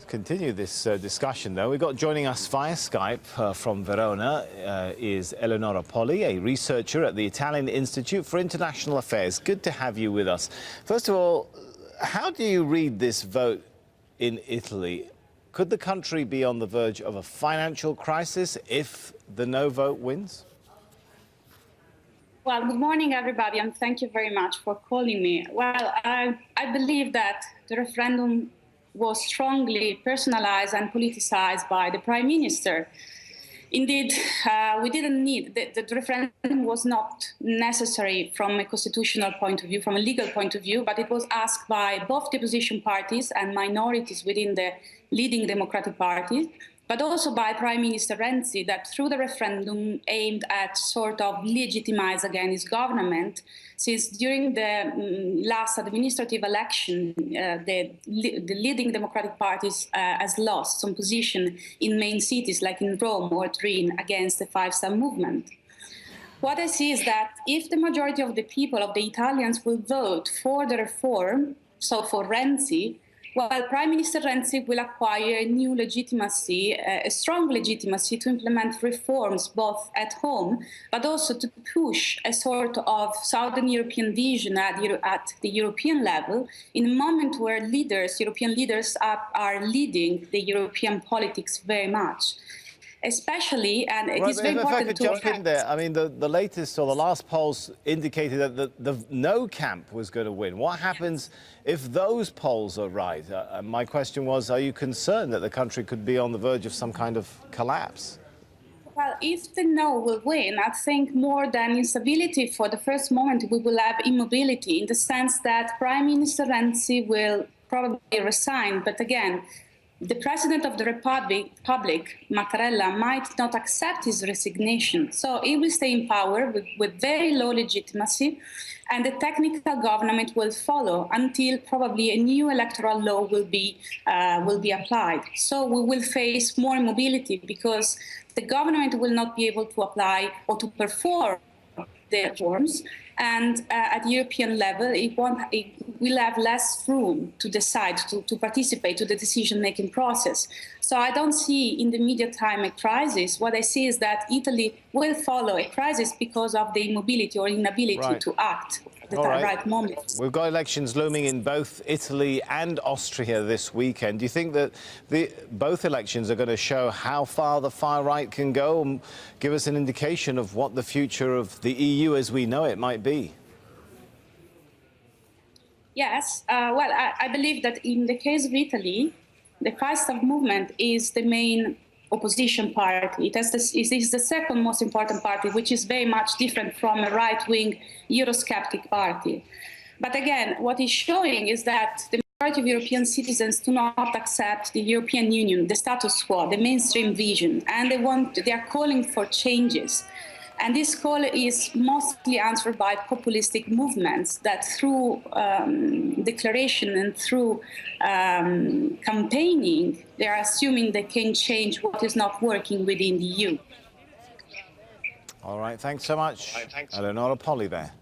Continue this discussion, though. We've got joining us via Skype from Verona is Eleonora Poli, a researcher at the Italian Institute for International Affairs. Good to have you with us. First of all, how do you read this vote in Italy? Could the country be on the verge of a financial crisis if the no vote wins? Well, good morning, everybody, and thank you very much for calling me. Well, I believe that the referendum was strongly personalized and politicized by the Prime Minister. Indeed, we didn't need, the referendum was not necessary from a constitutional point of view, from a legal point of view, but it was asked by both the opposition parties and minorities within the leading democratic parties, but also by Prime Minister Renzi, that through the referendum aimed at sort of legitimize again his government, since during the last administrative election, the leading democratic parties has lost some position in main cities like in Rome or Turin against the Five-Star Movement. What I see is that if the majority of the people, of the Italians, will vote for the reform, so for Renzi, while Prime Minister Renzi will acquire new legitimacy, a strong legitimacy to implement reforms both at home, but also to push a sort of Southern European vision at the European level, in a moment where European leaders are leading the European politics very much. Especially, and it is very important to jump in there. I mean, the latest or the last polls indicated that the no camp was going to win. What happens if those polls are right? My question was, are you concerned that the country could be on the verge of some kind of collapse? Well, if the no will win, I think more than instability for the first moment, we will have immobility in the sense that Prime Minister Renzi will probably resign. But again, the President of the Republic, Mattarella, might not accept his resignation. So he will stay in power with very low legitimacy, and the technical government will follow until probably a new electoral law will be applied. So we will face more immobility because the government will not be able to apply or to perform the reforms, and at the European level, it will have less room to decide, to participate to the decision-making process. So I don't see in the immediate time a crisis. What I see is that Italy will follow a crisis because of the immobility or inability to act at the right moment. We've got elections looming in both Italy and Austria this weekend. Do you think that both elections are going to show how far the far right can go and give us an indication of what the future of the EU as we know it might be? Yes, well, I believe that in the case of Italy, the Five-Star Movement is the main opposition party. It is the second most important party, which is very much different from a right-wing Eurosceptic party. But again, what is showing is that the majority of European citizens do not accept the European Union, the status quo, the mainstream vision, and they are calling for changes. And this call is mostly answered by populistic movements that through declaration and through campaigning, they are assuming they can change what is not working within the EU. All right, thanks so much. Eleonora Poli there.